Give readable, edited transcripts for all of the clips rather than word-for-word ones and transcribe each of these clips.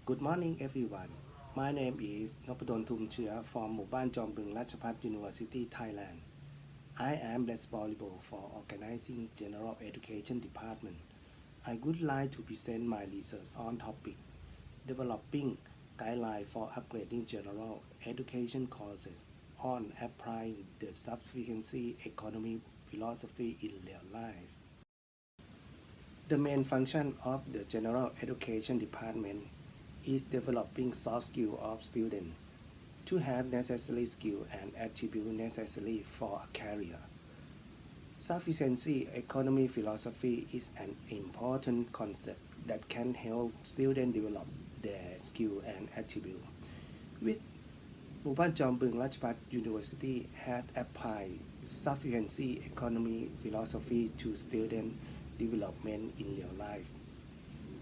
Good morning, everyone. My name is Noppadol Thumchuea from Muban Chombueng Rajabut University, Thailand. I am responsible for organizing General Education Department. I would like to present my research on topic developing guidelines for upgrading general education courses on applying the sufficiency economy philosophy in real life. The main function of the General Education Department is developing soft skills of students to have necessary skill and attribute necessary for a career. Sufficiency economy philosophy is an important concept that can help students develop their skill and attribute. With Muban Chombueng Rajabut University has applied sufficiency economy philosophy to student development in real life.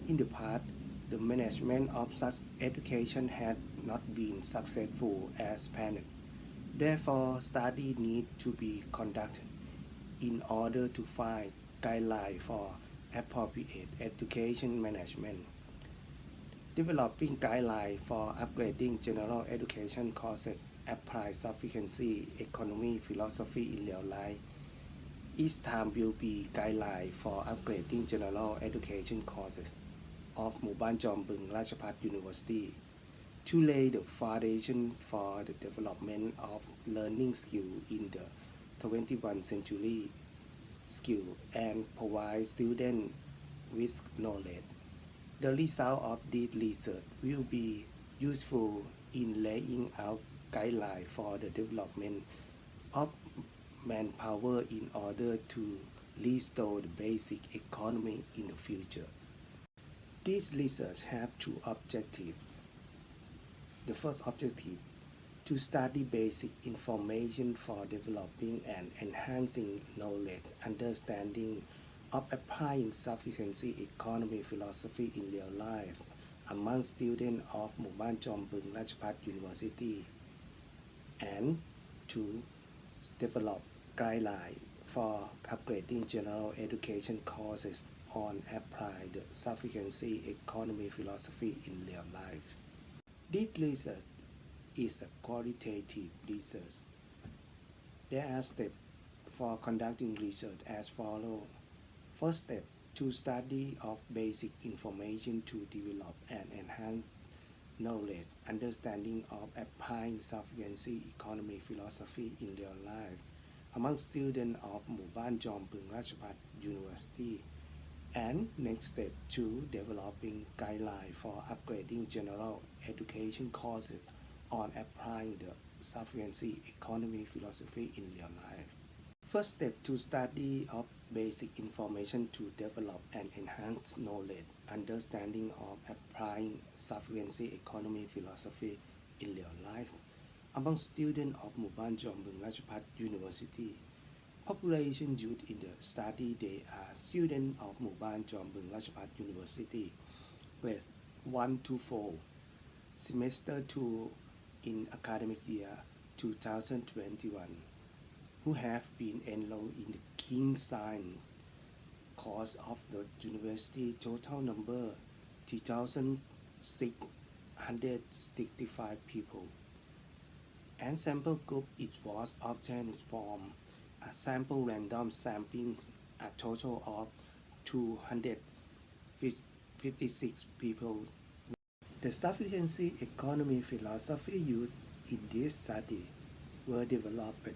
In the past, the management of such education had not been successful as planned. Therefore, study need to be conducted in order to find guidelines for appropriate education management. Developing guidelines for upgrading general education courses apply sufficiency economy philosophy in real life. Each time will be guideline for upgrading general education courses of Muban Chombueng Rajabut University to lay the foundation for the development of learning skills in the 21st century skill and provide students with knowledge. The result of this research will be useful in laying out guidelines for the development of manpower in order to restore the basic economy in the future. This research has two objectives. The first objective, to study basic information for developing and enhancing knowledge understanding of applying sufficiency economy philosophy in real life among students of Muban Chombueng Rajabut University, and to develop guidelines for upgrading general education courses on apply the sufficiency economy philosophy in real life. This research is a qualitative research. There are steps for conducting research as follows. First step, to study of basic information to develop and enhance knowledge, understanding of applying sufficiency economy philosophy in real life among students of Muban Chombueng Rajabut University. And next step, 2, developing guidelines for upgrading general education courses on applying the sufficiency economy philosophy in real life. First step, to study of basic information to develop and enhance knowledge, understanding of applying sufficiency economy philosophy in real life among students of Muban Chombueng Rajabut University. Population youth in the study, they are students of Muban Chombueng Rajabut University, grades 1 to 4, semester 2 in academic year 2021, who have been enrolled in the King Science course of the university. Total number 3,665 people. And sample group, it was obtained from a sample random sampling, a total of 256 people. The sufficiency economy philosophy used in this study were developed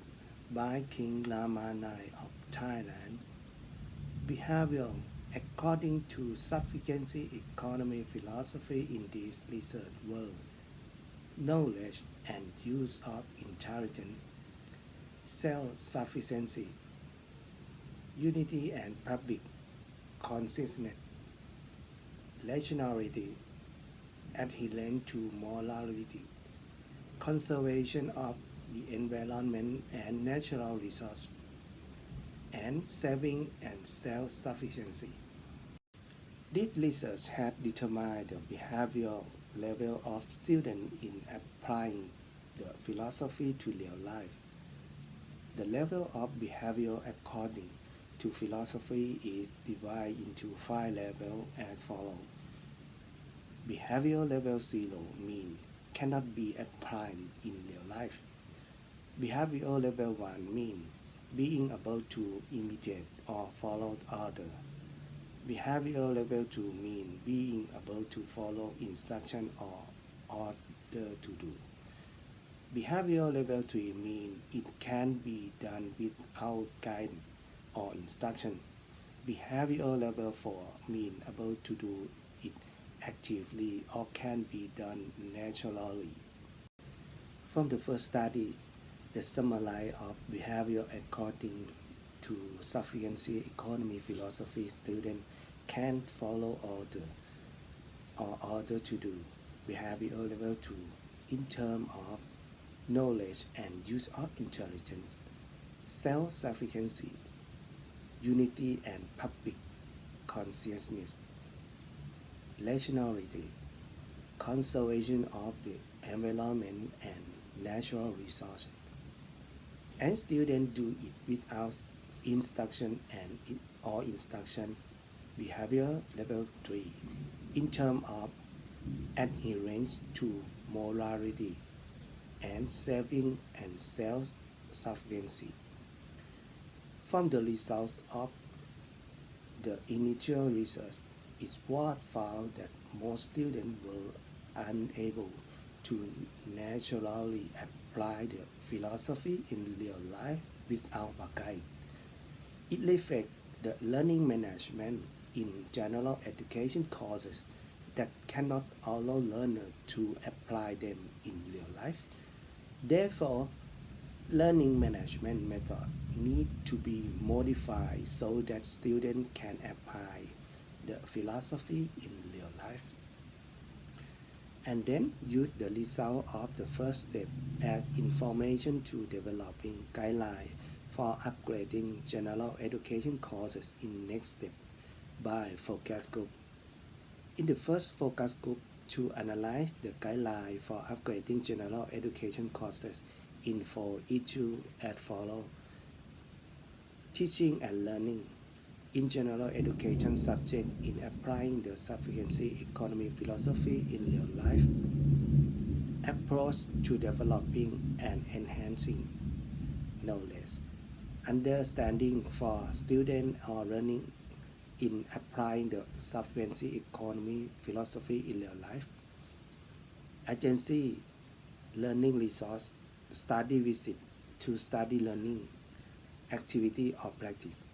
by King Rama IX of Thailand. Behavior according to sufficiency economy philosophy in this research were knowledge and use of intelligence, self-sufficiency, unity and public consciousness, rationality, adherence to morality, conservation of the environment and natural resources, and saving and self-sufficiency. This research has determined the behavioral level of students in applying the philosophy to real life. The level of behavior according to philosophy is divided into 5 levels as follows. Behavior level 0 mean cannot be applied in real life. Behavior level 1 mean being able to imitate or follow others. Behavior level 2 mean being able to follow instruction or order to do. Behavior level 3 mean it can be done without guidance or instruction. Behavior level 4 mean able to do it actively or can be done naturally. From the first study, the summary of behavior according to sufficiency economy philosophy students can follow order or order to do behavior level 2 in terms of knowledge and use of intelligence, self-sufficiency, unity and public consciousness, rationality, conservation of the environment and natural resources. And students do it without instruction or instruction. Behavior level 3 in terms of adherence to morality and saving and self-sufficiency. From the results of the initial research, it was found that most students were unable to naturally apply the philosophy in real life without a guide. It reflects the learning management in general education courses that cannot allow learners to apply them in real life. Therefore, learning management methods need to be modified so that students can apply the philosophy in real life. And then use the result of the first step as information to developing guidelines for upgrading general education courses in next step by focus group. In the first focus group, to analyze the guideline for upgrading general education courses in 4 issues as follows. Teaching and learning in general education subject in applying the sufficiency economy philosophy in real life. Approach to developing and enhancing knowledge. Understanding for students or learning in applying the sufficiency economy philosophy in real life. Agency, learning resource, study visit to study learning, activity or practice.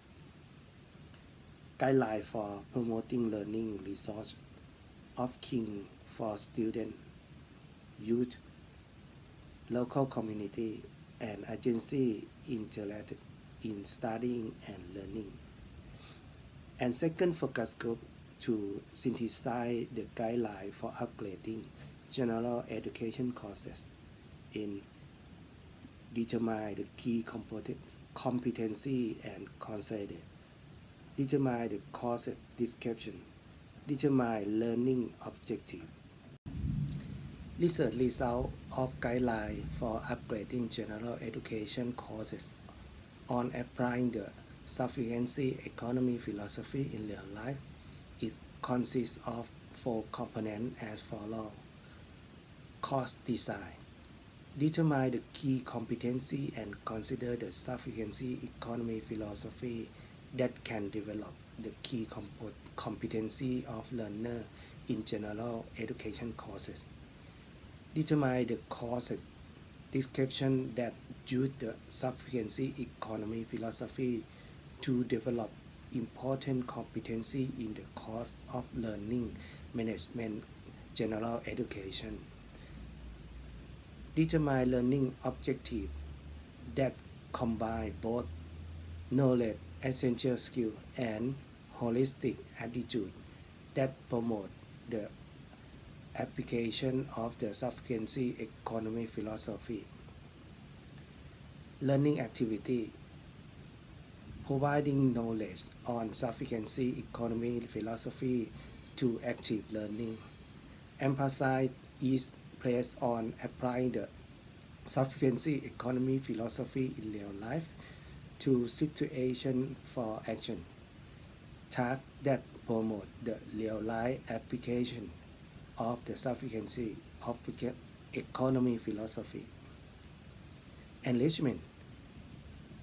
Guideline for promoting learning resource of king for students, youth, local community, and agency interested in studying and learning. And second focus group to synthesize the guideline for upgrading general education courses in determine the key competency and consider, determine the course description, determine learning objective. Research result of guideline for upgrading general education courses on applying the sufficiency economy philosophy in real life. It consists of 4 components as follows. Course design. Determine the key competency and consider the sufficiency economy philosophy that can develop the key competency of learner in general education courses. Determine the course description that use the sufficiency economy philosophy to develop important competency in the course of learning management general education. Determine learning objective that combine both knowledge, essential skill, and holistic attitude that promote the application of the sufficiency economy philosophy. Learning activity, providing knowledge on sufficiency economy philosophy to active learning. Emphasize is placed on applying the sufficiency economy philosophy in real life to situation for action. Tasks that promote the real life application of the sufficiency of economy philosophy. Enrichment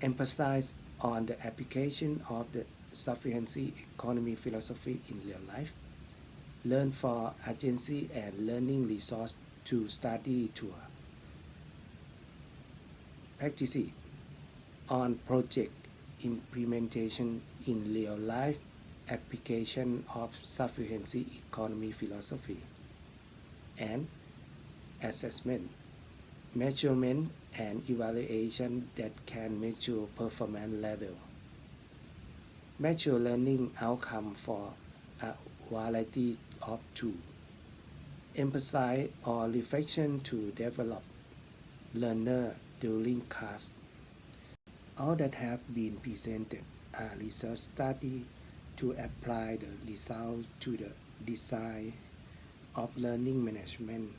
emphasize on the application of the sufficiency economy philosophy in real life. Learn for agency and learning resource to study tour. Practice on project implementation in real life application of sufficiency economy philosophy. And assessment, measurement and evaluation that can measure performance level. Measure learning outcome for a variety of tools. Emphasize on reflection to develop learner during class. All that have been presented are research studies to apply the results to the design of learning management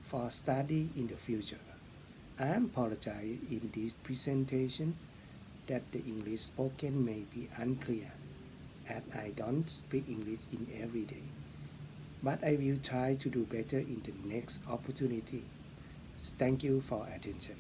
for study in the future. I apologize in this presentation that the English spoken may be unclear, as I don't speak English in every day. But I will try to do better in the next opportunity. Thank you for attention.